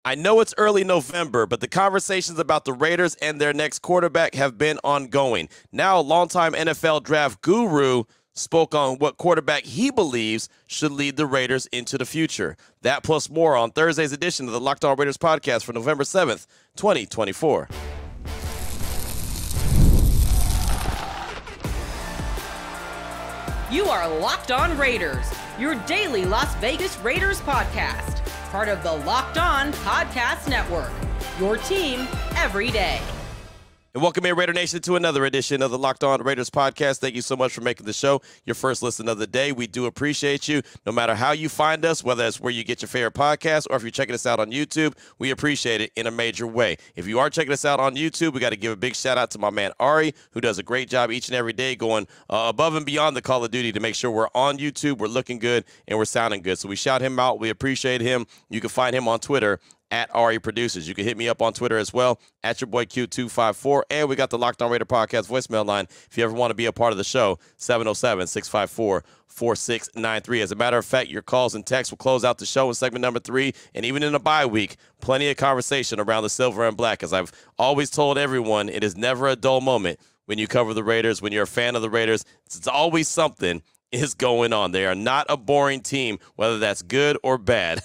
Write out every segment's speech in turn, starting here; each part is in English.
I know it's early November, but the conversations about the Raiders and their next quarterback have been ongoing. Now, longtime NFL draft guru spoke on what quarterback he believes should lead the Raiders into the future. That plus more on Thursday's edition of the Locked On Raiders podcast for November 7th, 2024. You are Locked On Raiders, your daily Las Vegas Raiders podcast. Part of the Locked On Podcast Network, your team every day. And welcome in, Raider Nation, to another edition of the Locked On Raiders podcast. Thank you so much for making the show your first listen of the day. We do appreciate you. No matter how you find us, whether it's where you get your favorite podcast or if you're checking us out on YouTube, we appreciate it in a major way. If you are checking us out on YouTube, we got to give a big shout out to my man Ari, who does a great job each and every day going above and beyond the Call of Duty to make sure we're on YouTube, we're looking good, and we're sounding good. So we shout him out. We appreciate him. You can find him on Twitter at Ari Producers. You can hit me up on Twitter as well, at your boy Q254. And we got the Locked On Raider podcast voicemail line. If you ever want to be a part of the show, 707-654-4693. As a matter of fact, your calls and texts will close out the show in segment number 3. And even in a bye week, plenty of conversation around the silver and black. As I've always told everyone, it is never a dull moment when you cover the Raiders, when you're a fan of the Raiders. It's always something is going on. They are not a boring team, whether that's good or bad.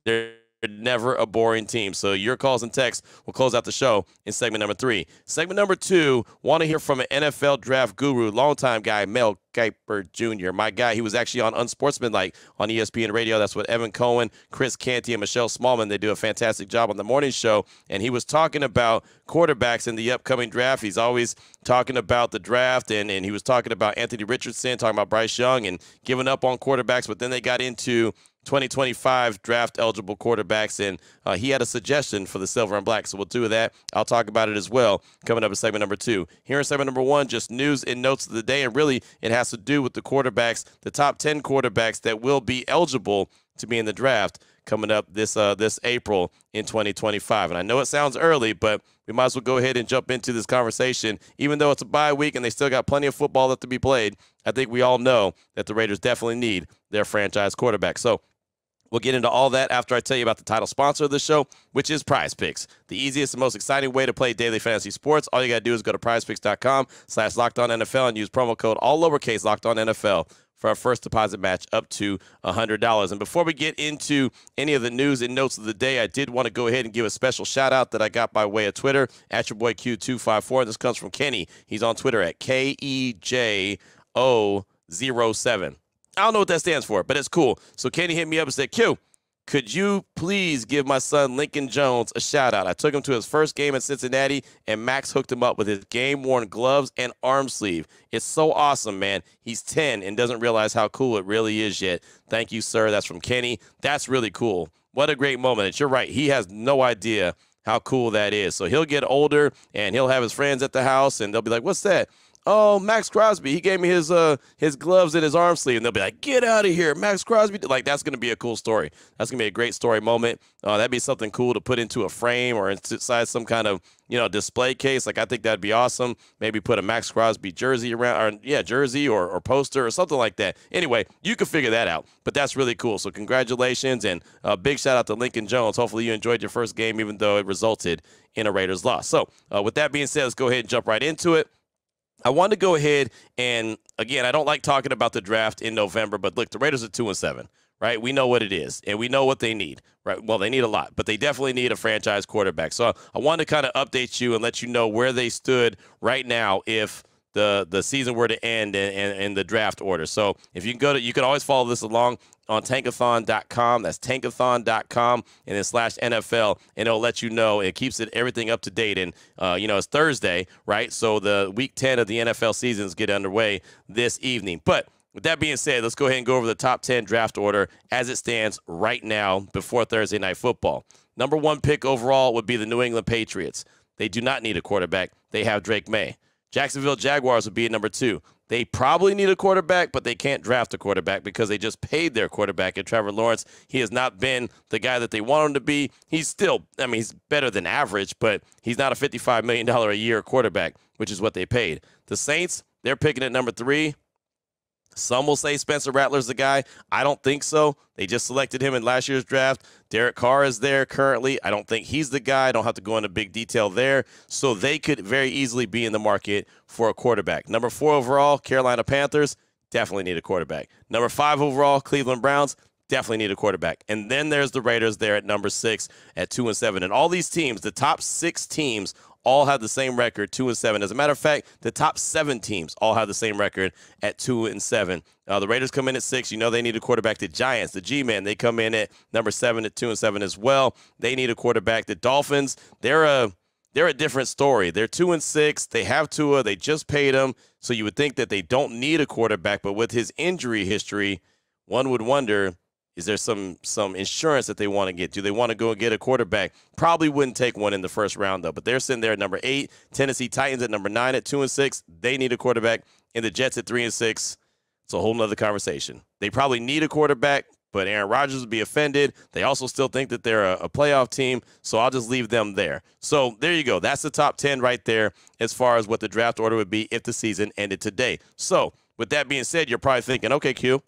They're never a boring team. So your calls and texts will close out the show in segment number 3. Segment number 2, want to hear from an NFL draft guru, longtime guy, Mel Kiper Jr. My guy, he was actually on Unsportsmanlike on ESPN Radio. That's what Evan Cohen, Chris Canty, and Michelle Smallman, they do a fantastic job on the morning show. And he was talking about quarterbacks in the upcoming draft. He's always talking about the draft, and he was talking about Anthony Richardson, talking about Bryce Young, and giving up on quarterbacks. But then they got into 2025 draft-eligible quarterbacks, and he had a suggestion for the silver and black, so we'll do that. I'll talk about it as well coming up in segment number 2. Here in segment number 1, just news and notes of the day, and really it has to do with the quarterbacks, the top 10 quarterbacks that will be eligible to be in the draft coming up this April in 2025. And I know it sounds early, but we might as well go ahead and jump into this conversation. Even though it's a bye week and they still got plenty of football left to be played, I think we all know that the Raiders definitely need their franchise quarterback. So we'll get into all that after I tell you about the title sponsor of the show, which is Prize Picks, the easiest and most exciting way to play daily fantasy sports. All you got to do is go to prizepicks.com/LockedOnNFL and use promo code all lowercase LockedOnNFL for our first deposit match up to $100. And before we get into any of the news and notes of the day, I did want to go ahead and give a special shout out that I got by way of Twitter at your boy Q254. This comes from Kenny. He's on Twitter at KEJO07. I don't know what that stands for, but it's cool. So Kenny hit me up and said, Q, could you please give my son Lincoln Jones a shout-out? I took him to his first game in Cincinnati, and Max hooked him up with his game-worn gloves and arm sleeve. It's so awesome, man. He's 10 and doesn't realize how cool it really is yet. Thank you, sir. That's from Kenny. That's really cool. What a great moment. And you're right. He has no idea how cool that is. So he'll get older, and he'll have his friends at the house, and they'll be like, what's that? Oh, Max Crosby, he gave me his gloves and his arm sleeve. And they'll be like, get out of here, Max Crosby. Like, that's going to be a cool story. That's going to be a great story moment. That'd be something cool to put into a frame or inside some kind of, display case. Like, I think that'd be awesome. Maybe put a Max Crosby jersey around, jersey or poster or something like that. Anyway, you can figure that out. But that's really cool. So congratulations, and a big shout out to Lincoln Jones. Hopefully you enjoyed your first game, even though it resulted in a Raiders loss. So with that being said, let's go ahead and jump right into it. I want to go ahead and, again, I don't like talking about the draft in November, but look, the Raiders are 2-7, right? We know what it is, and we know what they need, right? Well, they need a lot, but they definitely need a franchise quarterback. So I want to kind of update you and let you know where they stood right now if the season were to end in the draft order. So if you can you can always follow this along on tankathon.com. That's tankathon.com and then /NFL, and it'll let you know. It keeps everything up to date. And, it's Thursday, right? So the week 10 of the NFL seasons get underway this evening. But with that being said, let's go ahead and go over the top 10 draft order as it stands right now before Thursday Night Football. Number 1 pick overall would be the New England Patriots. They do not need a quarterback. They have Drake May. Jacksonville Jaguars would be at number 2. They probably need a quarterback, but they can't draft a quarterback because they just paid their quarterback at Trevor Lawrence. He has not been the guy that they want him to be. He's still, he's better than average, but he's not a $55 million a year quarterback, which is what they paid. The Saints, they're picking at number 3. Some will say Spencer Rattler's the guy. I don't think so. They just selected him in last year's draft. Derek Carr is there currently. I don't think he's the guy. I don't have to go into big detail there. So they could very easily be in the market for a quarterback. Number 4 overall, Carolina Panthers, definitely need a quarterback. Number 5 overall, Cleveland Browns, definitely need a quarterback. And then there's the Raiders there at number 6 at 2-7. And all these teams, the top 6 teams, all have the same record, 2-7. As a matter of fact, the top 7 teams all have the same record at 2-7. The Raiders come in at 6. You know they need a quarterback. The Giants, the G-Men, they come in at number 7 at 2-7 as well. They need a quarterback. The Dolphins, they're a different story. They're 2-6. They have Tua. They just paid him. So you would think that they don't need a quarterback. But with his injury history, one would wonder, is there some insurance that they want to get? Do they want to go and get a quarterback? Probably wouldn't take one in the first round, though. But they're sitting there at number 8. Tennessee Titans at number 9 at 2-6. They need a quarterback. And the Jets at 3-6. It's a whole nother conversation. They probably need a quarterback, but Aaron Rodgers would be offended. They also still think that they're a playoff team, so I'll just leave them there. So there you go. That's the top 10 right there as far as what the draft order would be if the season ended today. So with that being said, you're probably thinking, okay, Q,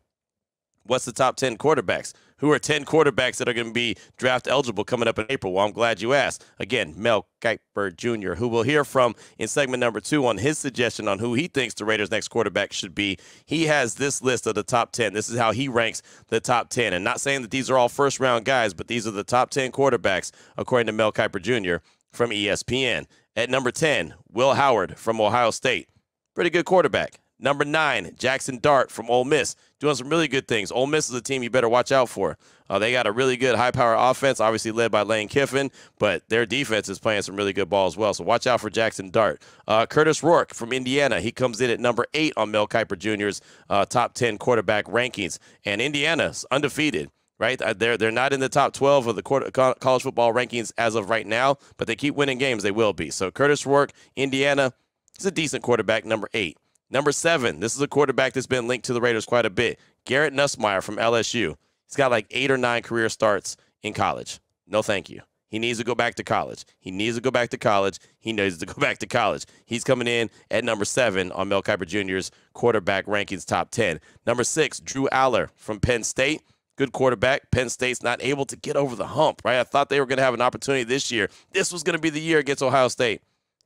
what's the top 10 quarterbacks? Who are 10 quarterbacks that are going to be draft eligible coming up in April? Well, I'm glad you asked. Again, Mel Kiper Jr., who we'll hear from in segment number 2 on his suggestion on who he thinks the Raiders' next quarterback should be. He has this list of the top 10. This is how he ranks the top 10. And not saying that these are all first-round guys, but these are the top 10 quarterbacks, according to Mel Kiper Jr. from ESPN. At number 10, Will Howard from Ohio State. Pretty good quarterback. Number 9, Jackson Dart from Ole Miss, doing some really good things. Ole Miss is a team you better watch out for. They got a really good high-power offense, obviously led by Lane Kiffin, but their defense is playing some really good ball as well, so watch out for Jackson Dart. Curtis Rourke from Indiana, he comes in at number 8 on Mel Kiper Jr.'s top 10 quarterback rankings, and Indiana's undefeated. Right, they're not in the top 12 of the college football rankings as of right now, but they keep winning games. They will be. So Curtis Rourke, Indiana, is a decent quarterback, number 8. Number 7, this is a quarterback that's been linked to the Raiders quite a bit. Garrett Nussmeier from LSU. He's got like 8 or 9 career starts in college. No, thank you. He needs to go back to college. He needs to go back to college. He needs to go back to college. He's coming in at number 7 on Mel Kiper Jr.'s quarterback rankings top 10. Number 6, Drew Aller from Penn State. Good quarterback. Penn State's not able to get over the hump, right? I thought they were going to have an opportunity this year. This was going to be the year against Ohio State.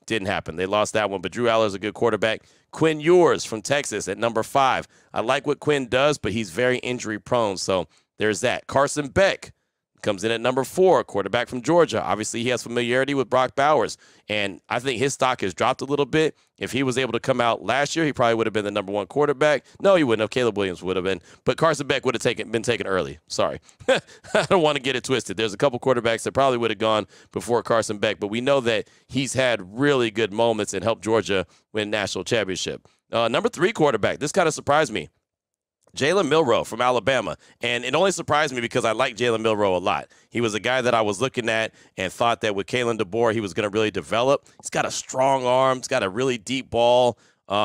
Didn't happen. They lost that one, but Drew Aller's a good quarterback. Quinn Ewers from Texas at number 5. I like what Quinn does, but he's very injury prone, so there's that. Carson Beck comes in at number 4, quarterback from Georgia. Obviously, he has familiarity with Brock Bowers, and I think his stock has dropped a little bit. If he was able to come out last year, he probably would have been the number 1 quarterback. No, he wouldn't have. Caleb Williams would have been, but Carson Beck would have been taken early. Sorry. I don't want to get it twisted. There's a couple quarterbacks that probably would have gone before Carson Beck, but we know that he's had really good moments and helped Georgia win national championship. Number 3 quarterback. This kind of surprised me. Jalen Milroe from Alabama, and it only surprised me because I like Jalen Milroe a lot. He was a guy that I was looking at and thought that with Kalen DeBoer, he was going to really develop. He's got a strong arm. He's got a really deep ball.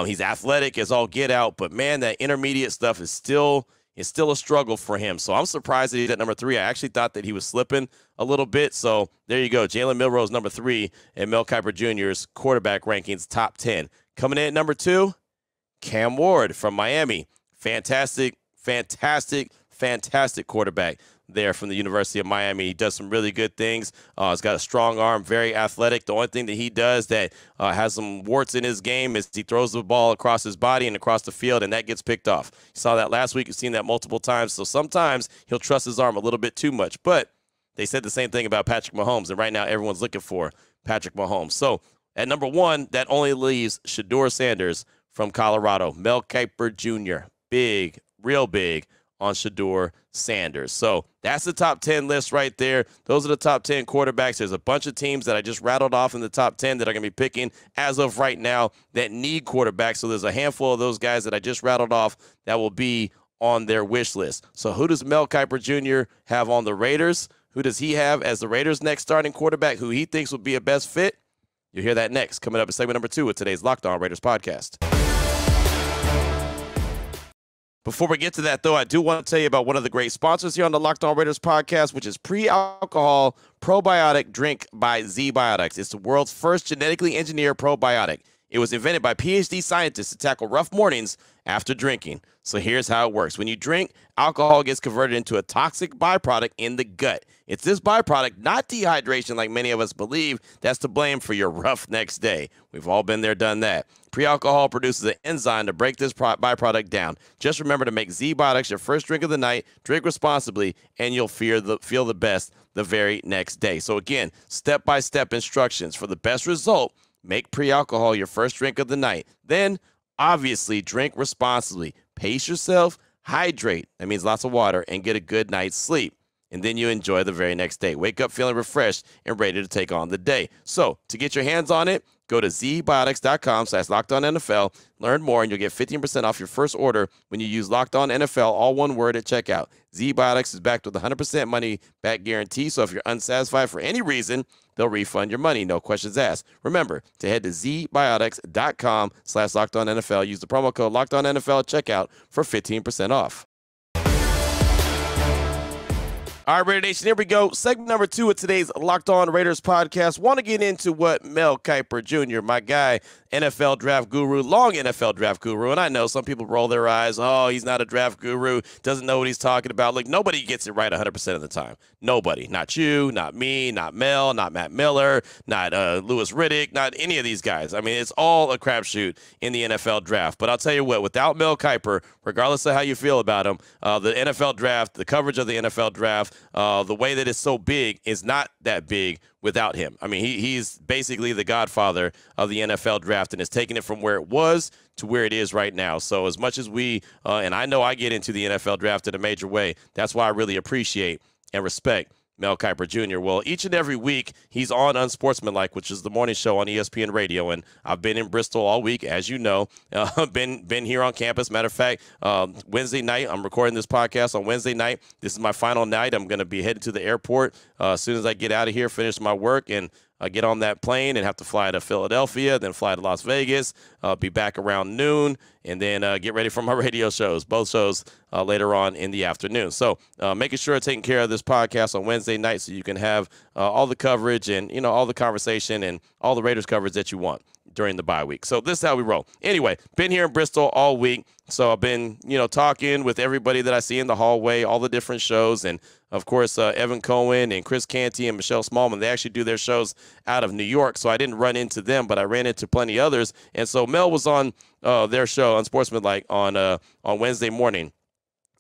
He's athletic as all get out, but, man, that intermediate stuff is still a struggle for him. So I'm surprised that he's at number 3. I actually thought that he was slipping a little bit. So there you go. Jalen Milroe is number 3 in Mel Kiper Jr.'s quarterback rankings top 10. Coming in at number 2, Cam Ward from Miami. Fantastic quarterback there from the University of Miami. He does some really good things. He's got a strong arm, very athletic. The only thing that he does that has some warts in his game is he throws the ball across his body and across the field, and that gets picked off. You saw that last week. You've seen that multiple times. So sometimes he'll trust his arm a little bit too much. But they said the same thing about Patrick Mahomes, and right now everyone's looking for Patrick Mahomes. So at number 1, that only leaves Shedeur Sanders from Colorado. Mel Kiper Jr., big, real big on Shedeur Sanders. So that's the top 10 list right there. Those are the top 10 quarterbacks. There's a bunch of teams that I just rattled off in the top 10 that are going to be picking as of right now that need quarterbacks. So there's a handful of those guys that I just rattled off that will be on their wish list. So who does Mel Kiper Jr. have on the Raiders? Who does he have as the Raiders' next starting quarterback who he thinks would be a best fit? You'll hear that next, coming up in segment number 2 of today's Locked On Raiders podcast. Before we get to that, though, I do want to tell you about one of the great sponsors here on the Locked On Raiders podcast, which is pre-alcohol probiotic drink by Z-Biotics. It's the world's first genetically engineered probiotic. It was invented by PhD scientists to tackle rough mornings after drinking. So here's how it works. When you drink, alcohol gets converted into a toxic byproduct in the gut. It's this byproduct, not dehydration like many of us believe, that's to blame for your rough next day. We've all been there, done that. Pre-alcohol produces an enzyme to break this byproduct down. Just remember to make Z-Biotics your first drink of the night, drink responsibly, and you'll feel the best the very next day. So again, step-by-step instructions for the best result. Make pre-alcohol your first drink of the night. Then, obviously, drink responsibly. Pace yourself, hydrate, that means lots of water, and get a good night's sleep. And then you enjoy the very next day. Wake up feeling refreshed and ready to take on the day. So, to get your hands on it, go to zbiotics.com/LockedOnNFL. Learn more, and you'll get 15% off your first order when you use LockedOnNFL, all one word, at checkout. Z-Biotics is backed with a 100% money-back guarantee, so if you're unsatisfied for any reason, they'll refund your money, no questions asked. Remember to head to zbiotics.com/LockedOnNFL. Use the promo code LockedOnNFL at checkout for 15% off. All right, Raider Nation, here we go. Segment number 2 of today's Locked On Raiders podcast. Want to get into what Mel Kiper Jr., my guy, NFL draft guru, long NFL draft guru, and I know some people roll their eyes. Oh, he's not a draft guru, doesn't know what he's talking about. Look, nobody gets it right 100% of the time. Nobody. Not you, not me, not Mel, not Matt Miller, not Louis Riddick, not any of these guys. I mean, it's all a crapshoot in the NFL draft. But I'll tell you what, without Mel Kiper, regardless of how you feel about him, the NFL draft, the coverage of the NFL draft, the way that it's so big is not that big without him. I mean, he's basically the godfather of the NFL draft and has taken it from where it was to where it is right now. So as much as we, and I know I get into the NFL draft in a major way, that's why I really appreciate and respect Mel Kiper Jr. Well, each and every week, he's on Unsportsmanlike, which is the morning show on ESPN Radio, and I've been in Bristol all week, as you know. Been here on campus. Matter of fact, Wednesday night, I'm recording this podcast on Wednesday night. This is my final night. I'm going to be headed to the airport as soon as I get out of here, finish my work, and get on that plane and have to fly to Philadelphia, then fly to Las Vegas, be back around noon, and then get ready for my radio shows, both shows later on in the afternoon. So making sure taking care of this podcast on Wednesday night so you can have all the coverage and, you know, all the conversation and all the Raiders coverage that you want during the bye week. So this is how we roll. Anyway, been here in Bristol all week. So I've been, you know, talking with everybody that I see in the hallway, all the different shows. And, of course, Evan Cohen and Chris Canty and Michelle Smallman, they actually do their shows out of New York. So I didn't run into them, but I ran into plenty others. And so Mel was on their show, Unsportsmanlike, on Wednesday morning.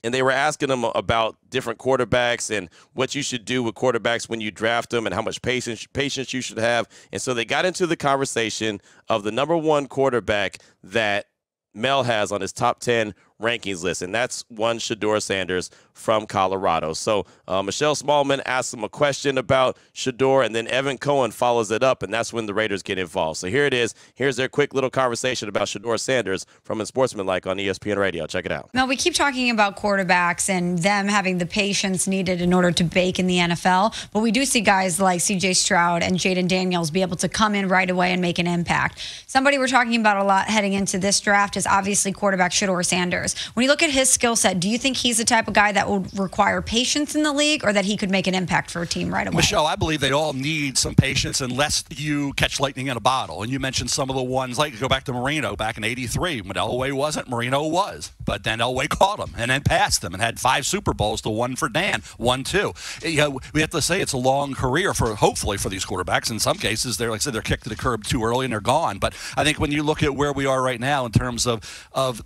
And they were asking him about different quarterbacks and what you should do with quarterbacks when you draft them and how much patience you should have. And so they got into the conversation of the number one quarterback that Mel has on his top 10 rankings list, and that's one Shedeur Sanders from Colorado. So Michelle Smallman asked him a question about Shedeur, and then Evan Cohen follows it up, and that's when the Raiders get involved. So here it is. Here's their quick little conversation about Shedeur Sanders from Unsportsmanlike on ESPN Radio. Check it out. Now, we keep talking about quarterbacks and them having the patience needed in order to bake in the NFL, but we do see guys like C.J. Stroud and Jaden Daniels be able to come in right away and make an impact. Somebody we're talking about a lot heading into this draft is obviously quarterback Shedeur Sanders. When you look at his skill set, do you think he's the type of guy that would require patience in the league or that he could make an impact for a team right away? Michelle, I believe they all need some patience unless you catch lightning in a bottle. And you mentioned some of the ones, like go back to Marino back in '83 when Elway wasn't, Marino was. But then Elway caught him and then passed him and had 5 Super Bowls to 1 for Dan, 1-2. You know, we have to say it's a long career hopefully for these quarterbacks. In some cases, they're like I said, they're kicked to the curb too early and they're gone. But I think when you look at where we are right now in terms of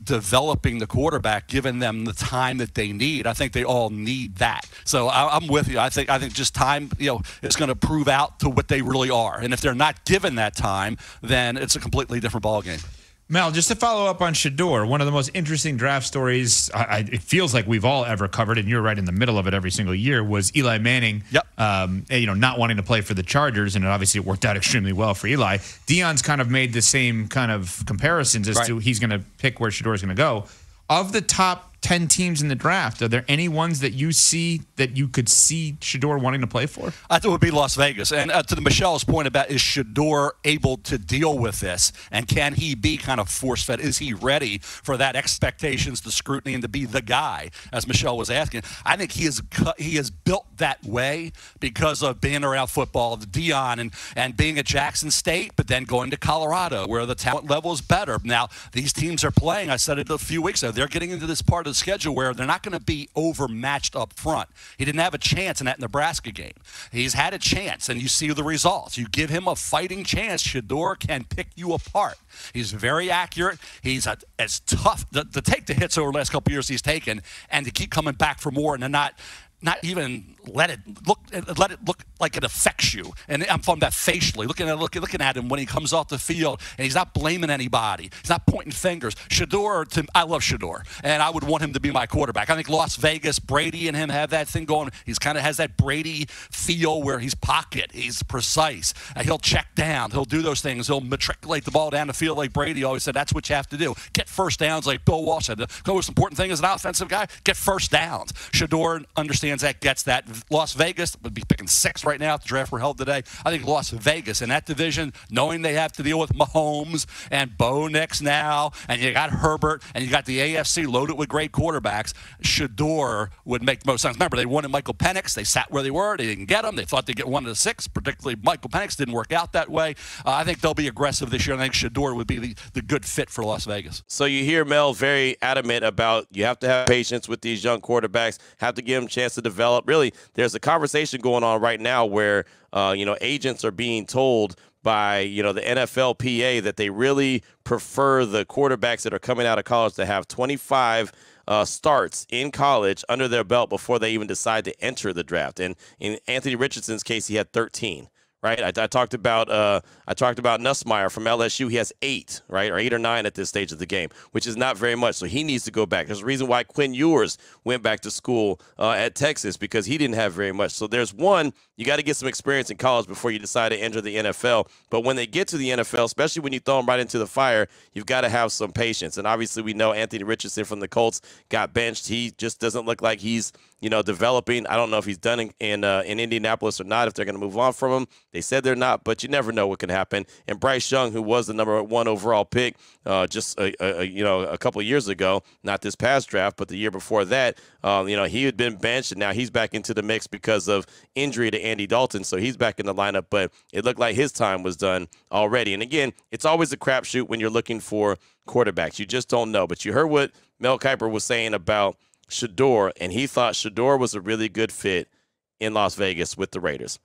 developing the quarterback, giving them the time that they need, I think they all need that. So I'm with you. I think just time, is going to prove out to what they really are. And if they're not given that time, then it's a completely different ballgame. Mel, just to follow up on Shedeur, one of the most interesting draft stories it feels like we've all ever covered, and you're right in the middle of it every single year, was Eli Manning. Yep. Not wanting to play for the Chargers, and obviously it worked out extremely well for Eli. Deion's kind of made the same kind of comparisons as to he's going to pick where Shedeur is going to go. Of the top 10 teams in the draft. Are there any ones that you see that you could see Shedeur wanting to play for? I thought it would be Las Vegas. And to Michelle's point about is Shedeur able to deal with this, and can he be kind of force-fed? Is he ready for that expectations, the scrutiny, and to be the guy, as Michelle was asking? I think he is built that way because of being around football, the Dion, and being at Jackson State, but then going to Colorado where the talent level is better. Now, these teams are playing, I said it a few weeks ago, they're getting into this part of the schedule where they're not going to be overmatched up front. He didn't have a chance in that Nebraska game. He's had a chance, and you see the results. You give him a fighting chance, Shedeur can pick you apart. He's very accurate. He's as tough to take the hits over the last couple of years he's taken, and to keep coming back for more and to not even let it look like it affects you. And I'm from that facially, looking at him when he comes off the field, and he's not blaming anybody. He's not pointing fingers. Shedeur, I love Shedeur, and I would want him to be my quarterback. I think Las Vegas, Brady and him have that thing going. He's kind of has that Brady feel where he's pocket, he's precise. He'll check down. He'll do those things. He'll matriculate the ball down the field like Brady always said. That's what you have to do. Get first downs like Bill Walsh said. The most important thing as an offensive guy, get first downs. Shedeur understands that, gets that. Las Vegas would be picking 6 right now if the draft were held today. I think Las Vegas in that division, knowing they have to deal with Mahomes and Bo Nix now, and you got Herbert, and you got the AFC loaded with great quarterbacks, Shedeur would make most sense. Remember, they wanted Michael Penix. They sat where they were. They didn't get him. They thought they'd get 1 of the 6, particularly Michael Penix. Didn't work out that way. I think they'll be aggressive this year. I think Shedeur would be the good fit for Las Vegas. So you hear Mel very adamant about you have to have patience with these young quarterbacks, have to give them a chance to develop. Really, there's a conversation going on right now where, agents are being told by, the NFLPA that they really prefer the quarterbacks that are coming out of college to have 25 starts in college under their belt before they even decide to enter the draft. And in Anthony Richardson's case, he had 13. Right, I talked about Nussmeier from LSU. He has 8, right, or 8 or 9 at this stage of the game, which is not very much. So he needs to go back. There's a reason why Quinn Ewers went back to school at Texas, because he didn't have very much. So there's one, you got to get some experience in college before you decide to enter the NFL. But when they get to the NFL, especially when you throw them right into the fire, you've got to have some patience. And obviously, we know Anthony Richardson from the Colts got benched. He just doesn't look like he's developing. I don't know if he's done in Indianapolis or not, if they're going to move on from him. They said they're not, but you never know what can happen. And Bryce Young, who was the number 1 overall pick just a couple of years ago, not this past draft, but the year before that, he had been benched, and now he's back into the mix because of injury to Andy Dalton. So he's back in the lineup, but it looked like his time was done already. And again, it's always a crapshoot when you're looking for quarterbacks. You just don't know. But you heard what Mel Kiper was saying about Shedeur, and he thought Shedeur was a really good fit in Las Vegas with the Raiders.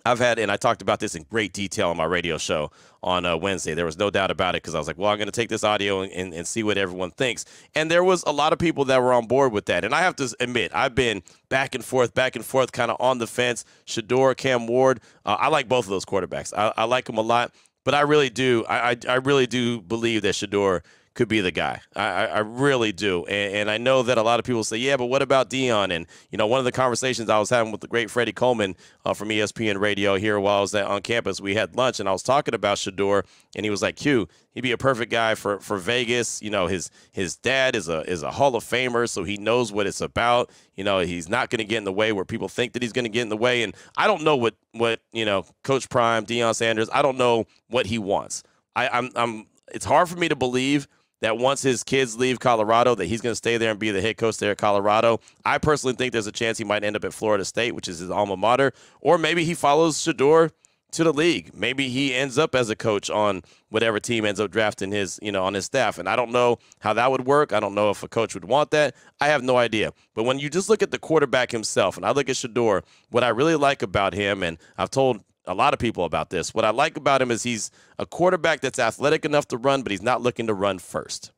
I talked about this in great detail on my radio show on Wednesday. There was no doubt about it, because I was like, well, I'm going to take this audio and see what everyone thinks. And there was a lot of people that were on board with that. And I have to admit, I've been back and forth, kind of on the fence. Shedeur, Cam Ward, I like both of those quarterbacks. I like them a lot. But I really do. I really do believe that Shedeur could be the guy. I really do. And I know that a lot of people say, yeah, but what about Dion? And, one of the conversations I was having with the great Freddie Coleman from ESPN Radio here while I was on campus, we had lunch, and I was talking about Shedeur, and he was like, Q, he'd be a perfect guy for Vegas. His dad is a Hall of Famer, so he knows what it's about. He's not going to get in the way where people think that he's going to get in the way. And I don't know what Coach Prime, Deion Sanders, I don't know what he wants. It's hard for me to believe that once his kids leave Colorado, that he's going to stay there and be the head coach there at Colorado. I personally think there's a chance he might end up at Florida State, which is his alma mater, or maybe he follows Shedeur to the league. Maybe he ends up as a coach on whatever team ends up drafting his, on his staff. And I don't know how that would work. I don't know if a coach would want that. I have no idea. But when you just look at the quarterback himself, and I look at Shedeur, what I really like about him, and I've told a lot of people about this, what I like about him is he's a quarterback that's athletic enough to run, but he's not looking to run first.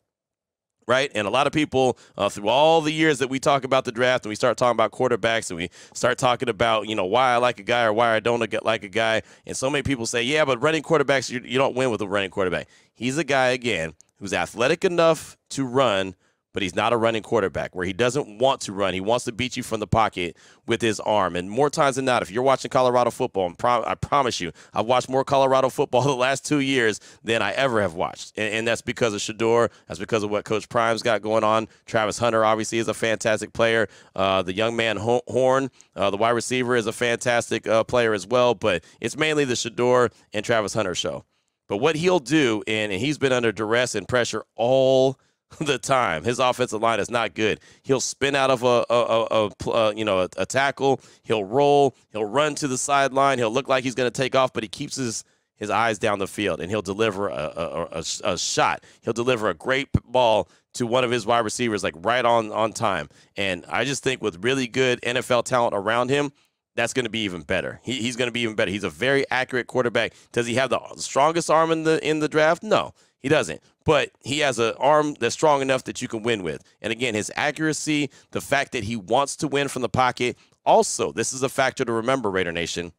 Right? And a lot of people, through all the years that we talk about the draft and we start talking about quarterbacks and we start talking about, why I like a guy or why I don't like a guy. And so many people say, yeah, but running quarterbacks, you don't win with a running quarterback. He's a guy, again, who's athletic enough to run, but he's not a running quarterback where he doesn't want to run. He wants to beat you from the pocket with his arm. And more times than not, if you're watching Colorado football, I promise you, I've watched more Colorado football the last 2 years than I ever have watched. And that's because of Shedeur. That's because of what Coach Prime's got going on. Travis Hunter obviously is a fantastic player. The young man Horn, the wide receiver, is a fantastic player as well. But it's mainly the Shedeur and Travis Hunter show. But what he'll do, and he's been under duress and pressure all the time. His offensive line is not good. He'll spin out of a tackle. He'll roll. He'll run to the sideline. He'll look like he's going to take off, but he keeps his eyes down the field, and he'll deliver a shot. He'll deliver a great ball to one of his wide receivers, like right on time. And I just think with really good NFL talent around him, that's going to be even better. He's going to be even better. He's a very accurate quarterback. Does he have the strongest arm in the draft? No, he doesn't. But he has an arm that's strong enough that you can win with. And again, his accuracy, the fact that he wants to win from the pocket. Also, this is a factor to remember, Raider Nation.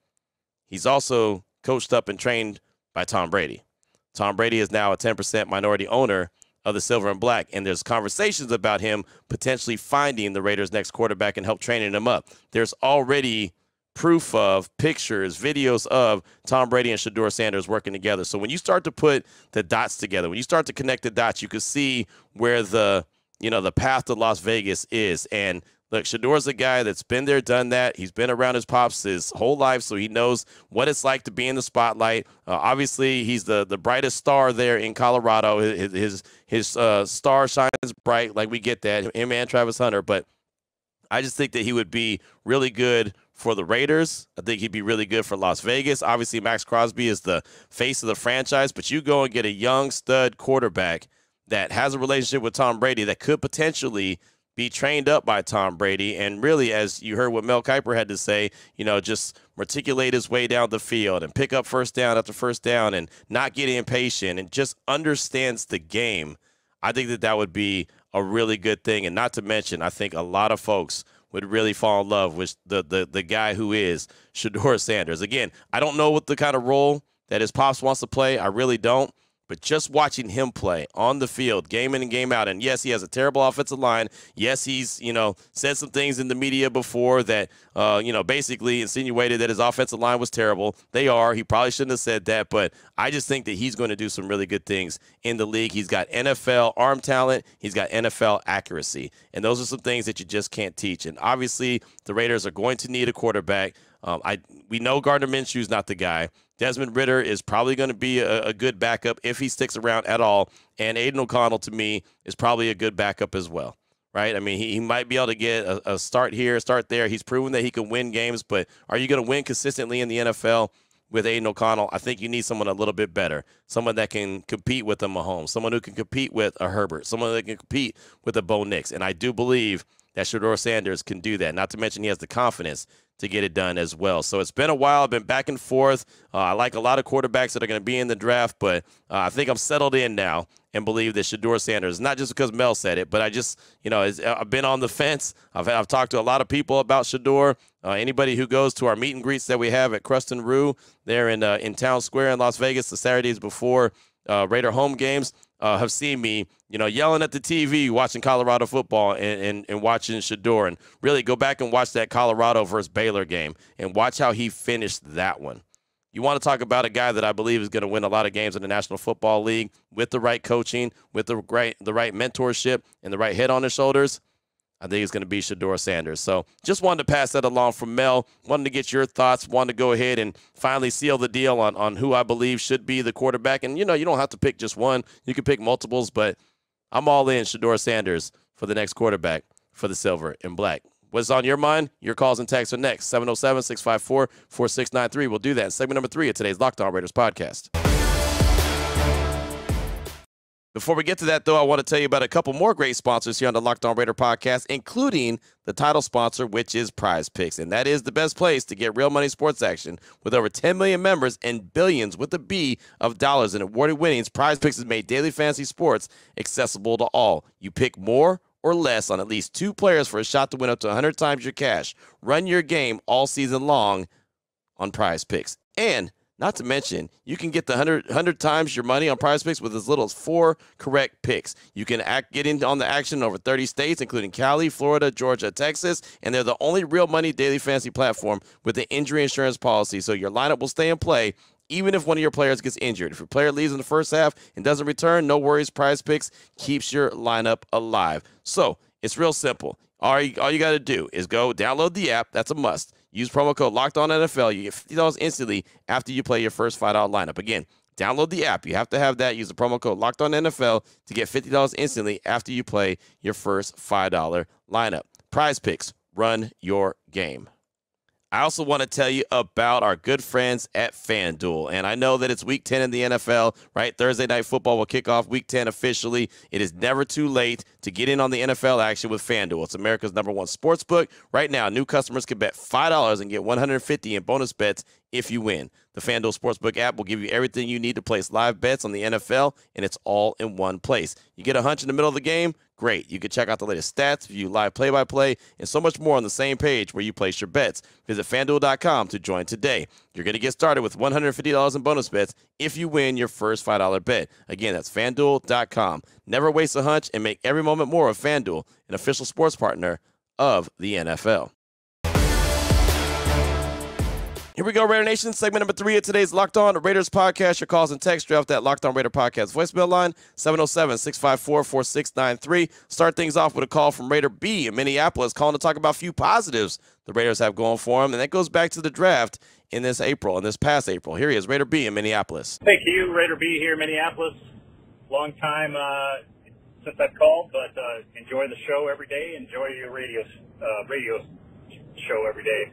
He's also coached up and trained by Tom Brady. Tom Brady is now a 10% minority owner of the Silver and Black, and there's conversations about him potentially finding the Raiders' next quarterback and help training him up. There's already proof of pictures, videos of Tom Brady and Shedeur Sanders working together. So when you start to put the dots together, when you start to connect the dots, you can see where the path to Las Vegas is. And look, Shedeur's a guy that's been there, done that. He's been around his pops his whole life, so he knows what it's like to be in the spotlight. Obviously, he's the brightest star there in Colorado. His star shines bright, like we get that, him and Travis Hunter. But I just think that he would be really good for the Raiders. I think he'd be really good for Las Vegas. Obviously, Max Crosby is the face of the franchise, but you go and get a young stud quarterback that has a relationship with Tom Brady that could potentially be trained up by Tom Brady, and really, as you heard what Mel Kiper had to say, just matriculate his way down the field and pick up first down after first down and not get impatient and just understands the game. I think that would be a really good thing. And not to mention, I think a lot of folks would really fall in love with the guy who is Shedeur Sanders. Again, I don't know what the kind of role that his pops wants to play. I really don't. But just watching him play on the field, game in and game out, and yes, he has a terrible offensive line. Yes, he's, said some things in the media before that, basically insinuated that his offensive line was terrible. They are. He probably shouldn't have said that, but I just think that he's going to do some really good things in the league. He's got NFL arm talent. He's got NFL accuracy. And those are some things that you just can't teach. And obviously, the Raiders are going to need a quarterback. We know Gardner Minshew's not the guy. Desmond Ridder is probably going to be a good backup if he sticks around at all. And Aiden O'Connell, to me, is probably a good backup as well, right? I mean, he might be able to get a start here, start there. He's proven that he can win games, but are you going to win consistently in the NFL with Aiden O'Connell? I think you need someone a little bit better, someone that can compete with a Mahomes, someone who can compete with a Herbert, someone that can compete with a Bo Nix. And I do believe that Shedeur Sanders can do that, not to mention he has the confidence to get it done as well. So it's been a while. I've been back and forth. I like a lot of quarterbacks that are going to be in the draft, but I think I'm settled in now and believe that Shedeur Sanders, not just because Mel said it, but I just, I've been on the fence. I've talked to a lot of people about Shedeur. Anybody who goes to our meet and greets that we have at Crust and Rue there in Town Square in Las Vegas the Saturdays before Raider home games, have seen me, yelling at the TV, watching Colorado football and watching Shedeur. And really go back and watch that Colorado versus Baylor game and watch how he finished that one. You want to talk about a guy that I believe is going to win a lot of games in the National Football League with the right coaching, with the right mentorship, and the right head on his shoulders? I think it's going to be Shedeur Sanders. So just wanted to pass that along from Mel. Wanted to get your thoughts. Wanted to go ahead and finally seal the deal on who I believe should be the quarterback. And, you don't have to pick just one. You can pick multiples, but I'm all in Shedeur Sanders for the next quarterback for the Silver and Black. What's on your mind? Your calls and texts are next. 707-654-4693. We'll do that in segment number 3 of today's Locked On Raiders podcast. Before we get to that, though, I want to tell you about a couple more great sponsors here on the Locked On Raider podcast, including the title sponsor, which is Prize Picks. And that is the best place to get real money sports action. With over 10 million members and billions with a B of dollars in awarded winnings, Prize Picks has made daily fantasy sports accessible to all. You pick more or less on at least 2 players for a shot to win up to 100 times your cash. Run your game all season long on Prize Picks. And Not to mention, you can get the 100 times your money on Prize Picks with as little as 4 correct picks. You can get in on the action in over 30 states, including Cali, Florida, Georgia, Texas, and they're the only real money daily fantasy platform with an injury insurance policy, so your lineup will stay in play even if one of your players gets injured. If your player leaves in the first half and doesn't return, no worries. Prize Picks keeps your lineup alive. So it's real simple. All you got to do is go download the app. That's a must. Use promo code LOCKEDONNFL. You get $50 instantly after you play your first $5 lineup. Again, download the app. You have to have that. Use the promo code LOCKEDONNFL to get $50 instantly after you play your first $5 lineup. Prize Picks. Run your game. I also want to tell you about our good friends at FanDuel. And I know that it's Week 10 in the NFL, right? Thursday Night Football will kick off Week 10 officially. It is never too late to get in on the NFL action with FanDuel. It's America's #1 sports book. Right now, new customers can bet $5 and get $150 in bonus bets if you win. The FanDuel Sportsbook app will give you everything you need to place live bets on the NFL, and it's all in one place. You get a hunch in the middle of the game? Great. You can check out the latest stats, view live play-by-play, and so much more on the same page where you place your bets. Visit FanDuel.com to join today. You're going to get started with $150 in bonus bets if you win your first $5 bet. Again, that's FanDuel.com. Never waste a hunch and make every moment more of FanDuel, an official sports partner of the NFL. Here we go, Raider Nation. Segment number 3 of today's Locked On Raiders podcast. Your calls and texts off that Locked On Raider podcast voicemail line, 707-654-4693. Start things off with a call from Raider B in Minneapolis, calling to talk about a few positives the Raiders have going for them, and that goes back to the draft in this past April. Here he is, Raider B in Minneapolis. Thank you, Raider B here in Minneapolis. Long time since I've called, but enjoy the show every day. Enjoy your radio show every day.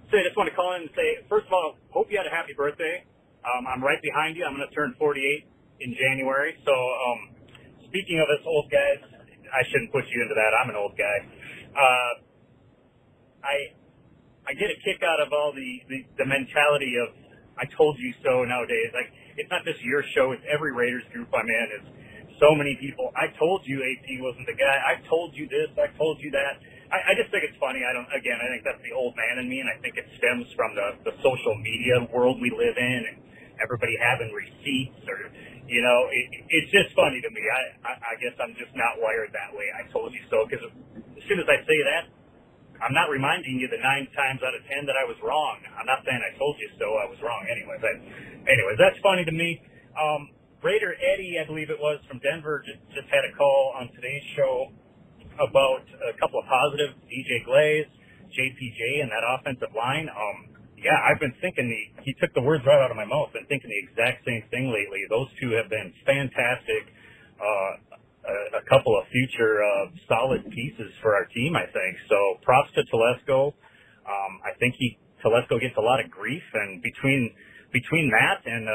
So I just want to call in and say, first of all, hope you had a happy birthday. I'm right behind you. I'm going to turn 48 in January. So speaking of us old guys, I shouldn't put you into that. I'm an old guy. I get a kick out of all the mentality of I told you so nowadays. Like, it's not just your show. It's every Raiders group I'm in. It's so many people. I told you AP wasn't the guy. I told you this. I told you that. I just think it's funny. I think that's the old man in me, and I think it stems from the social media world we live in and everybody having receipts or, it's just funny to me. I guess I'm just not wired that way. I told you so, because as soon as I say that, I'm not reminding you the 9 times out of 10 that I was wrong. I'm not saying I told you so. I was wrong anyway. But anyways, that's funny to me. Raider Eddie, I believe it was, from Denver, just had a call on today's show about a couple of positives, DJ Glaze, JPJ, and that offensive line. Yeah, I've been thinking he took the words right out of my mouth. Been thinking the exact same thing lately. Those two have been fantastic. A couple of future solid pieces for our team, I think. So props to Telesco. I think Telesco gets a lot of grief, and between that and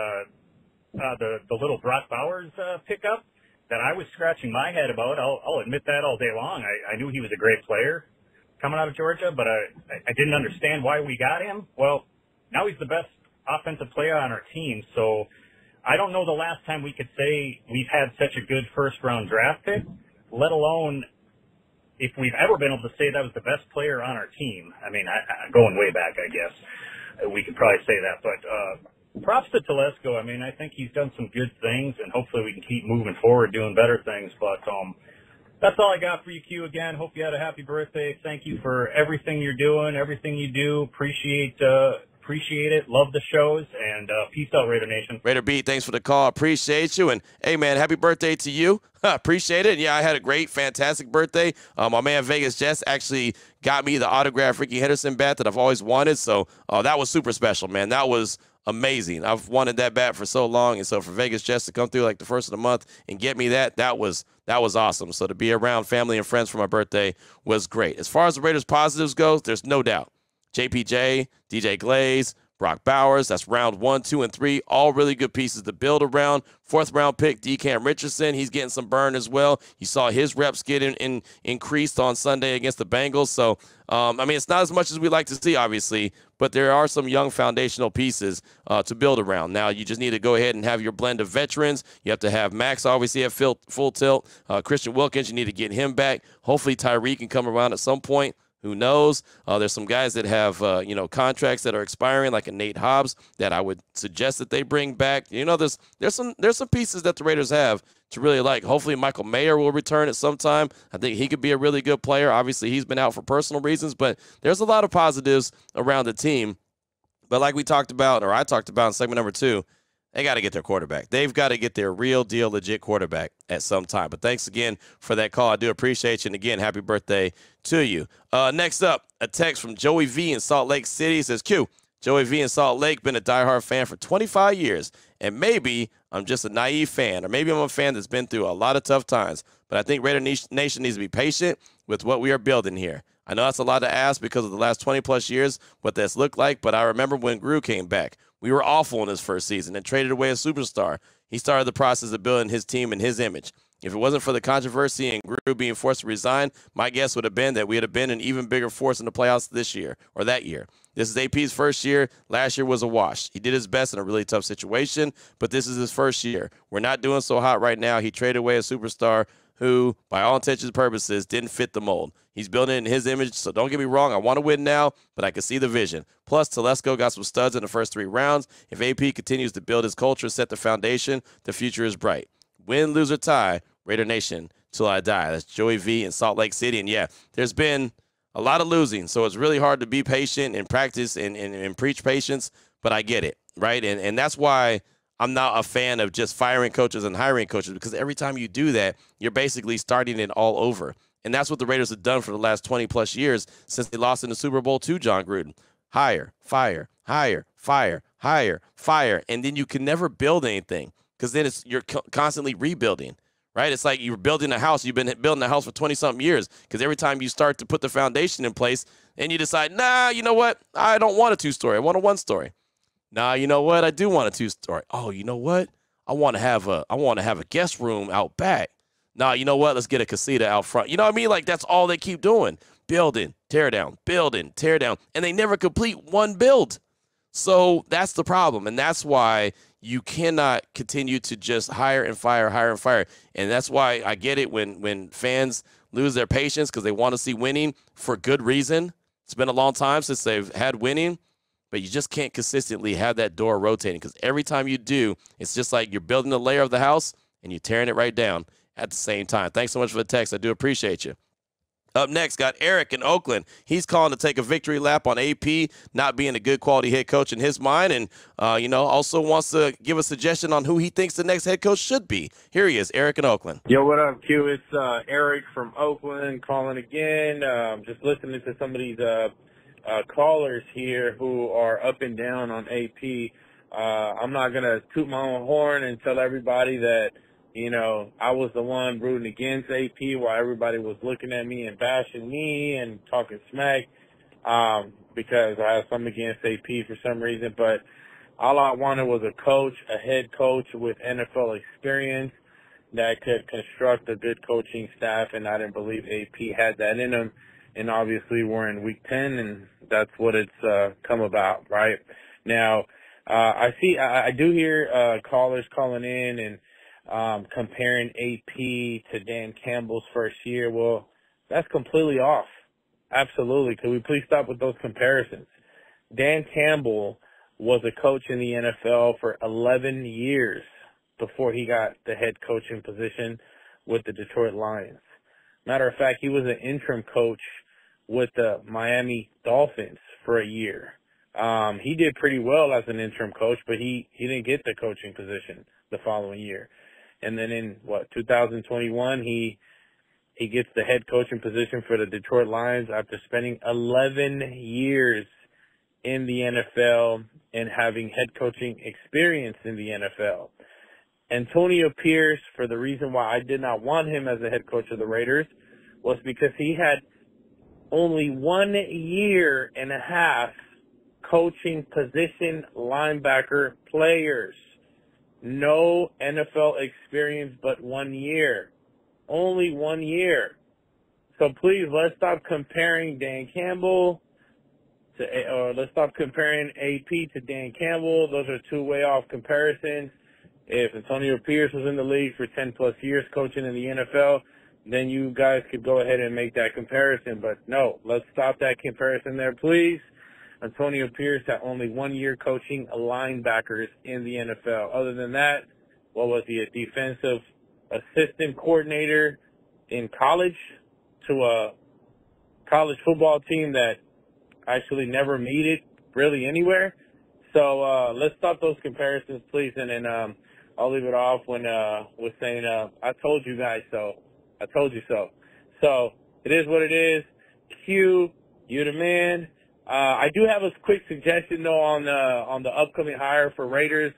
the little Brock Bowers pickup that I was scratching my head about. I'll admit that all day long. I knew he was a great player coming out of Georgia, but I didn't understand why we got him. Well, now he's the best offensive player on our team, so I don't know the last time we could say we've had such a good first-round draft pick, let alone if we've ever been able to say that was the best player on our team. I mean, going way back, I guess, we could probably say that, but props to Telesco. I mean, I think he's done some good things, and hopefully we can keep moving forward doing better things. But that's all I got for you, Q. Again, hope you had a happy birthday. Thank you for everything you're doing, everything you do. Appreciate it. Love the shows, and peace out, Raider Nation. Raider B, thanks for the call. Appreciate you. And, hey, man, happy birthday to you. Appreciate it. Yeah, I had a great, fantastic birthday. My man Vegas Jess actually got me the autographed Ricky Henderson bat that I've always wanted. So that was super special, man. That was amazing. I've wanted that bat for so long, and so for Vegas Jess to come through like the first of the month and get me that was awesome. So to be around family and friends for my birthday was great. As far as the Raiders positives goes, there's no doubt. JPJ, DJ Glaze, Brock Bowers, that's round 1, 2, and 3, all really good pieces to build around. 4th round pick, DeCam Richardson, he's getting some burn as well. You saw his reps get increased on Sunday against the Bengals. So, I mean, it's not as much as we like to see, obviously, but there are some young foundational pieces to build around. Now, you just need to go ahead and have your blend of veterans. You have to have Max, obviously, at full tilt. Christian Wilkins, you need to get him back. Hopefully, Tyree can come around at some point. Who knows? There's some guys that have, contracts that are expiring, like a Nate Hobbs, that I would suggest that they bring back. There's some pieces that the Raiders have to really like. Hopefully Michael Mayer will return at some time. I think he could be a really good player. Obviously, he's been out for personal reasons, but there's a lot of positives around the team. But like I talked about in segment number 2, they got to get their quarterback. They've got to get their real deal, legit quarterback at some time. But thanks again for that call. I do appreciate you. And again, happy birthday to you. Next up, a text from Joey V in Salt Lake City. It says, Q, Joey V in Salt Lake, been a diehard fan for 25 years. And maybe I'm just a naive fan, or maybe I'm a fan that's been through a lot of tough times. But I think Raider Nation needs to be patient with what we are building here. I know that's a lot to ask because of the last 20-plus years, what that's looked like. But I remember when Gru came back. We were awful in his first season and traded away a superstar. He started the process of building his team in his image. If it wasn't for the controversy and Gru being forced to resign, my guess would have been that we would have been an even bigger force in the playoffs this year or that year. This is AP's first year. Last year was a wash. He did his best in a really tough situation, but this is his first year. We're not doing so hot right now. He traded away a superstar who, by all intentions and purposes, didn't fit the mold. He's building it in his image, so don't get me wrong. I want to win now, but I can see the vision. Plus, Telesco got some studs in the first 3 rounds. If AP continues to build his culture, set the foundation, the future is bright. Win, lose, or tie, Raider Nation till I die. That's Joey V in Salt Lake City. And, yeah, there's been a lot of losing, so it's really hard to be patient and practice and preach patience, but I get it, right? And that's why I'm not a fan of just firing coaches and hiring coaches, because every time you do that, you're basically starting it all over. And that's what the Raiders have done for the last 20-plus years since they lost in the Super Bowl to John Gruden. Hire, fire, hire, fire, hire, fire. And then you can never build anything because then you're constantly rebuilding, right? It's like you're building a house. You've been building a house for 20-something years because every time you start to put the foundation in place and you decide, nah, you know what? I don't want a 2-story. I want a 1-story. Nah, you know what? I do want a 2-story. Oh, you know what? I want to have a guest room out back. Nah, you know what? Let's get a casita out front. You know what I mean? Like, that's all they keep doing. Building, tear down, building, tear down. And they never complete one build. So that's the problem. And that's why you cannot continue to just hire and fire. And that's why I get it when fans lose their patience because they want to see winning for good reason. It's been a long time since they've had winning. But you just can't consistently have that door rotating because every time you do, it's just like you're building a layer of the house and you're tearing it right down at the same time. Thanks so much for the text. I do appreciate you. Up next, got Eric in Oakland. He's calling to take a victory lap on AP not being a good quality head coach in his mind, and also wants to give a suggestion on who he thinks the next head coach should be. Here he is, Eric in Oakland. Yo, what up, Q? It's Eric from Oakland calling again. Just listening to some of these callers here who are up and down on AP. I'm not going to toot my own horn and tell everybody that, I was the one rooting against AP while everybody was looking at me and bashing me and talking smack because I have something against AP for some reason. But all I wanted was a head coach with NFL experience that could construct a good coaching staff, and I didn't believe AP had that in him. And obviously we're in week 10, and that's what it's come about, right? Now, I do hear callers calling in and comparing AP to Dan Campbell's first year. Well, that's completely off. Absolutely. Could we please stop with those comparisons? Dan Campbell was a coach in the NFL for 11 years before he got the head coaching position with the Detroit Lions. Matter of fact, he was an interim coach with the Miami Dolphins for a year. He did pretty well as an interim coach, but he didn't get the coaching position the following year. And then in 2021, he gets the head coaching position for the Detroit Lions after spending 11 years in the NFL and having head coaching experience in the NFL. Antonio Pierce, for the reason why I did not want him as the head coach of the Raiders, was because he had only 1 year and a half coaching position linebacker players. No NFL experience but 1 year. Only 1 year. So please, let's stop comparing Dan Campbell or let's stop comparing AP to Dan Campbell. Those are two way off comparisons. If Antonio Pierce was in the league for 10 plus years coaching in the NFL, then you guys could go ahead and make that comparison. But no, let's stop that comparison there, please. Antonio Pierce had only 1 year coaching linebackers in the NFL. Other than that, what was he, a defensive assistant coordinator in college to a college football team that actually never made it really anywhere? So let's stop those comparisons, please, and then I'll leave it off with saying, I told you guys so. I told you so. So it is what it is. Q, you the man. I do have a quick suggestion, though, on the upcoming hire for Raiders,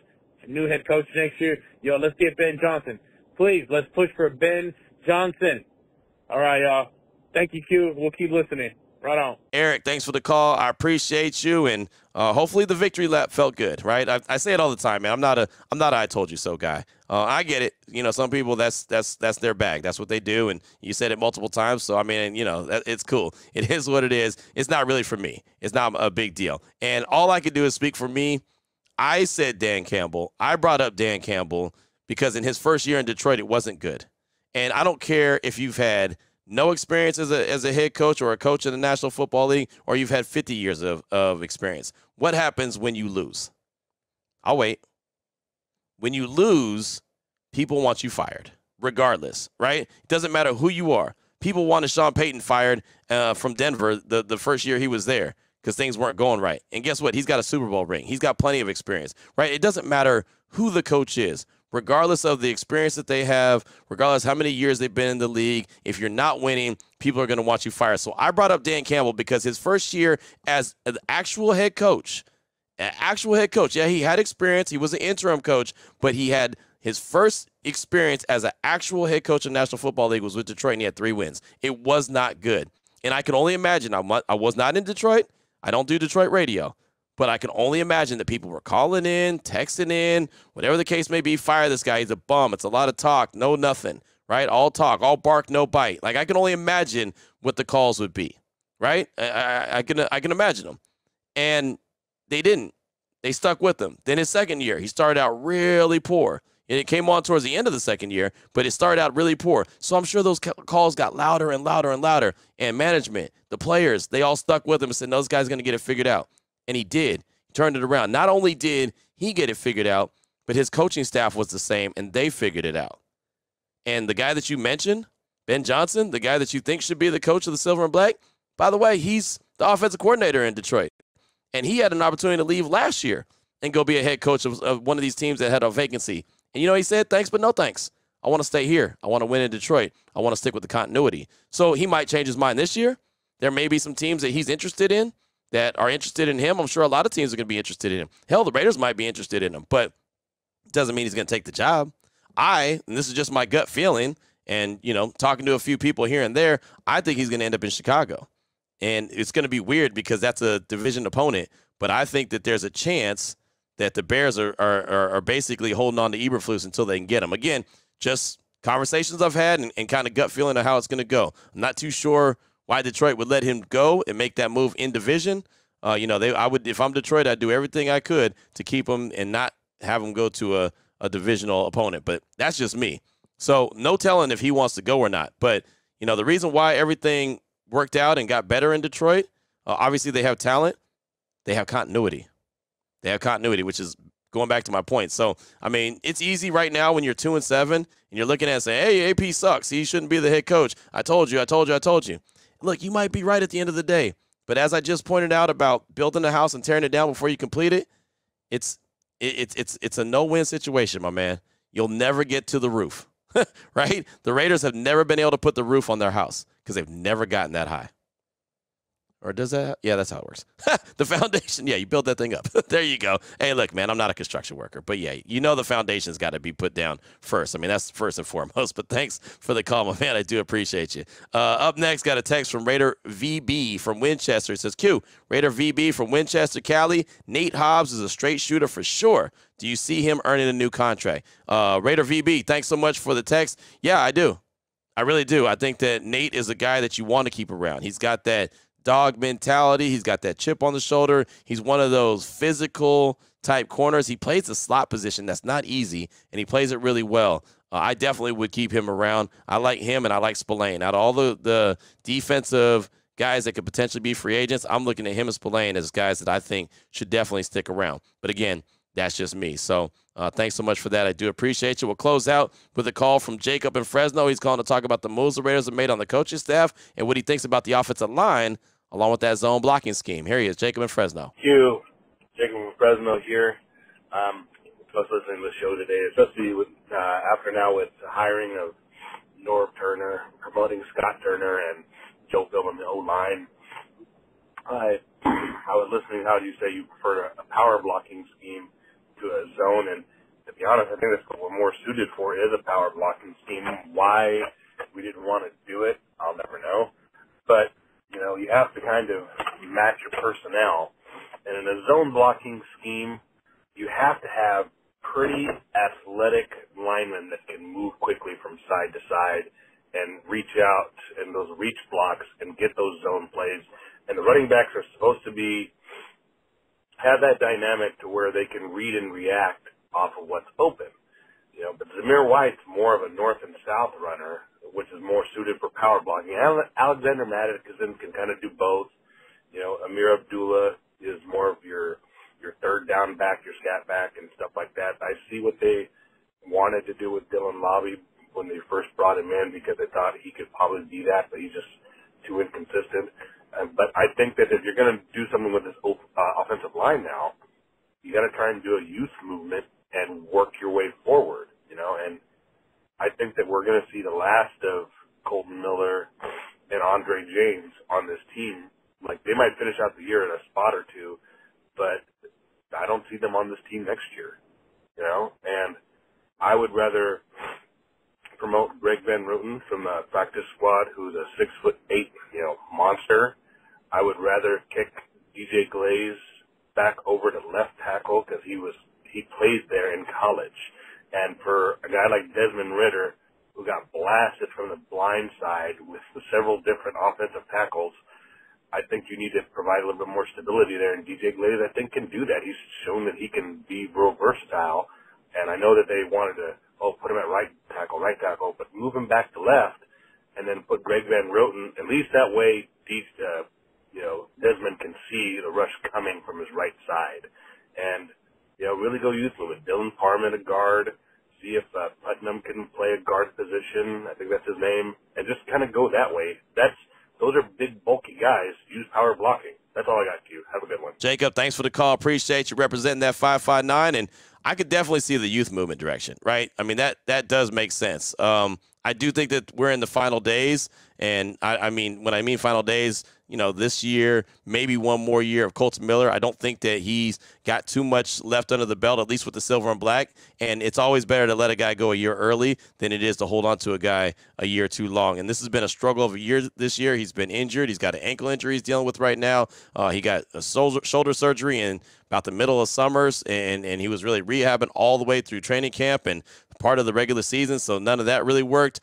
new head coach next year. Yo, let's get Ben Johnson. Please, let's push for Ben Johnson. All right, y'all. Thank you, Q. We'll keep listening. Right on. Eric, thanks for the call. I appreciate you, and hopefully the victory lap felt good, right? I say it all the time, man. I'm not a I told you so guy. I get it. You know, some people that's their bag. That's what they do, and you said it multiple times. So I mean, you know, it's cool. It is what it is. It's not really for me. It's not a big deal. And all I could do is speak for me. I said Dan Campbell. I brought up Dan Campbell because in his first year in Detroit, it wasn't good. And I don't care if you've had no experience as a head coach or a coach in the National Football League, or you've had 50 years of experience. What happens when you lose? I'll wait. When you lose, people want you fired, regardless, right? It doesn't matter who you are. People wanted Sean Payton fired from Denver the first year he was there because things weren't going right. And guess what? He's got a Super Bowl ring. He's got plenty of experience, right? It doesn't matter who the coach is. Regardless of the experience that they have, regardless how many years they've been in the league, if you're not winning, people are going to want you fired. So I brought up Dan Campbell because his first year as an actual head coach, yeah, he had experience. He was an interim coach, but he had his first experience as an actual head coach in the National Football League was with Detroit, and he had 3 wins. It was not good. And I can only imagine, I was not in Detroit. I don't do Detroit radio. But I can only imagine that people were calling in, texting in, whatever the case may be, fire this guy. He's a bum. It's a lot of talk, no nothing, right? All talk, all bark, no bite. Like, I can only imagine what the calls would be, right? I can imagine them. And they didn't. They stuck with him. Then his second year, he started out really poor. And it came on towards the end of the second year, but it started out really poor. So I'm sure those calls got louder and louder and louder. And management, the players, they all stuck with him and said, no, this guy's going to get it figured out. And he did. He turned it around. Not only did he get it figured out, but his coaching staff was the same, and they figured it out. And the guy that you mentioned, Ben Johnson, the guy that you think should be the coach of the Silver and Black, by the way, he's the offensive coordinator in Detroit. And he had an opportunity to leave last year and go be a head coach of one of these teams that had a vacancy. And you know, he said, thanks, but no thanks. I want to stay here. I want to win in Detroit. I want to stick with the continuity. So he might change his mind this year. There may be some teams that he's interested in that are interested in him. I'm sure a lot of teams are going to be interested in him. Hell, the Raiders might be interested in him, but it doesn't mean he's going to take the job. And this is just my gut feeling, and, you know, talking to a few people here and there, I think he's going to end up in Chicago. And it's going to be weird because that's a division opponent, but I think that there's a chance that the Bears are basically holding on to Eberflus until they can get him. Again, just conversations I've had and kind of gut feeling of how it's going to go. I'm not too sure why Detroit would let him go and make that move in division. You know, I would, if I'm Detroit, I'd do everything I could to keep him and not have him go to a divisional opponent. But that's just me. So no telling if he wants to go or not. But, you know, the reason why everything worked out and got better in Detroit, obviously they have talent. They have continuity. They have continuity, which is going back to my point. So, I mean, it's easy right now when you're 2-7 and you're looking at it saying, hey, AP sucks. He shouldn't be the head coach. I told you. Look, you might be right at the end of the day. But as I just pointed out about building a house and tearing it down before you complete it, it's a no-win situation, my man. You'll never get to the roof, right? The Raiders have never been able to put the roof on their house because they've never gotten that high. Or does that? Yeah, that's how it works. The foundation, yeah, you build that thing up. There you go. Hey, look, man, I'm not a construction worker, but yeah, you know the foundation's got to be put down first. I mean, that's first and foremost, but thanks for the call, my man. I do appreciate you. Up next, got a text from Raider VB from Winchester. It says, Q, Raider VB from Winchester, Cali. Nate Hobbs is a straight shooter for sure. Do you see him earning a new contract? Raider VB, thanks so much for the text. Yeah, I do. I really do. I think that Nate is a guy that you want to keep around. He's got that dog mentality. He's got that chip on the shoulder. He's one of those physical type corners. He plays the slot position. That's not easy, and he plays it really well. I definitely would keep him around. I like him, and I like Spillane. Out of all the defensive guys that could potentially be free agents, I'm looking at him and Spillane as guys that I think should definitely stick around. But again, that's just me. So thanks so much for that. I do appreciate you. We'll close out with a call from Jacob in Fresno. He's calling to talk about the moves the Raiders have made on the coaching staff and what he thinks about the offensive line along with that zone blocking scheme. Here he is, Jacob in Fresno. Thank you. Jacob in Fresno here. Just listening to the show today, especially with after now with the hiring of Norv Turner, promoting Scott Turner and Joe Phil in the O-line. I was listening to how you say you prefer a power blocking scheme to a zone, and to be honest, I think that's what we're more suited for is a power blocking scheme. Why we didn't want to do it, I'll never know. But, you have to kind of match your personnel. And in a zone blocking scheme, you have to have pretty athletic linemen that can move quickly from side to side and reach out in those reach blocks and get those zone plays. And the running backs are supposed to have that dynamic to where they can read and react off of what's open. But Zamir White's more of a north and south runner, which is more suited for power blocking. Alexander Madison can kind of do both. Amir Abdullah is more of your third down back, your scat back, and stuff like that. I see what they wanted to do with Dylan Lobby when they first brought him in because they thought he could probably be that, but he's just too inconsistent. But I think that if you're going to do something with this offensive line now, you got to try and do a youth movement and work your way forward, and I think that we're going to see the last of Colton Miller and Andre James on this team. Like, they might finish out the year in a spot or two, but I don't see them on this team next year, and I would rather promote Greg Van Rooten from the practice squad, who's a 6'8", monster. I would rather kick DJ Glaze back over to left tackle because he played there in college. And for a guy like Desmond Ridder, who got blasted from the blind side with several different offensive tackles, I think you need to provide a little bit more stability there. And DJ Glaze, I think, can do that. He's shown that he can be real versatile. And I know that they wanted to, put him at right tackle, but move him back to left and then put Greg Van Rooten. At least that way, Desmond can see the rush coming from his right side. And, really go youth movement. Dylan Parham at a guard. See if Putnam can play a guard position. I think that's his name. And just kind of go that way. Those are big, bulky guys. Use power blocking. That's all I got to you. Have a good one. Jacob, thanks for the call. Appreciate you representing that 559. And I could definitely see the youth movement direction, right? I mean, that does make sense. I do think that we're in the final days. And, I mean, when I mean final days, this year, maybe one more year of Colton Miller. I don't think that he's got too much left under the belt, at least with the silver and black. And it's always better to let a guy go a year early than it is to hold on to a guy a year too long. And this has been a struggle of a year this year. He's been injured. He's got an ankle injury he's dealing with right now. He got a shoulder surgery in about the middle of summers, and he was really rehabbing all the way through training camp and part of the regular season, so none of that really worked.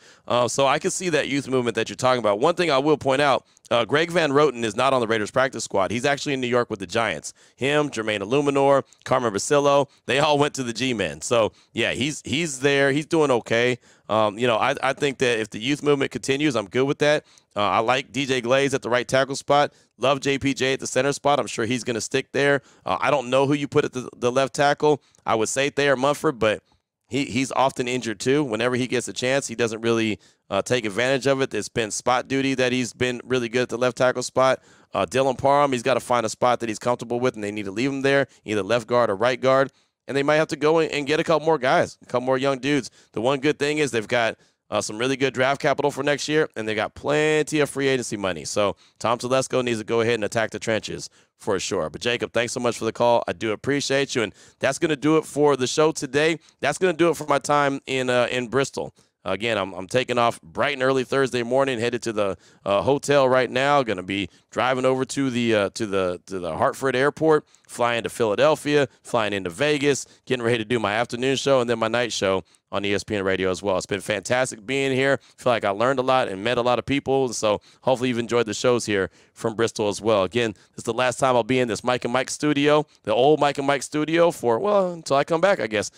So I can see that youth movement that you're talking about. One thing I will point out, Greg Van Rooten is not on the Raiders practice squad. He's actually in New York with the Giants. Him, Jermaine Illuminor, Carmen Basillo, they all went to the G-Men. So, yeah, he's there. He's doing okay. I think that if the youth movement continues, I'm good with that. I like DJ Glaze at the right tackle spot. Love JPJ at the center spot. I'm sure he's going to stick there. I don't know who you put at the left tackle. I would say Thayer Munford, but he's often injured too. Whenever he gets a chance, he doesn't really take advantage of it. It's been spot duty that he's been really good at the left tackle spot. Dylan Parham, he's got to find a spot that he's comfortable with, and they need to leave him there, either left guard or right guard. And they might have to go and get a couple more guys, a couple more young dudes. The one good thing is they've got some really good draft capital for next year, and they got plenty of free agency money. So Tom Telesco needs to go ahead and attack the trenches for sure. But, Jacob, thanks so much for the call. I do appreciate you. And that's going to do it for the show today. That's going to do it for my time in Bristol. Again, I'm taking off bright and early Thursday morning, headed to the hotel right now. Going to be driving over to the Hartford airport, flying to Philadelphia, flying into Vegas, getting ready to do my afternoon show and then my night show on ESPN Radio as well. It's been fantastic being here. I feel like I learned a lot and met a lot of people. And so hopefully you've enjoyed the shows here from Bristol as well. Again, this is the last time I'll be in this Mike and Mike studio, the old Mike and Mike studio until I come back, I guess.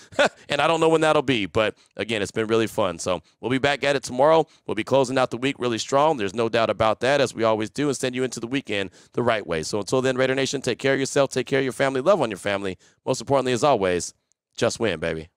And I don't know when that'll be. But, again, it's been really fun. So we'll be back at it tomorrow. We'll be closing out the week really strong. There's no doubt about that, as we always do, and send you into the weekend the right way. So until then, Raider Nation, take care of yourself, take care of your family, love on your family. Most importantly, as always, just win, baby.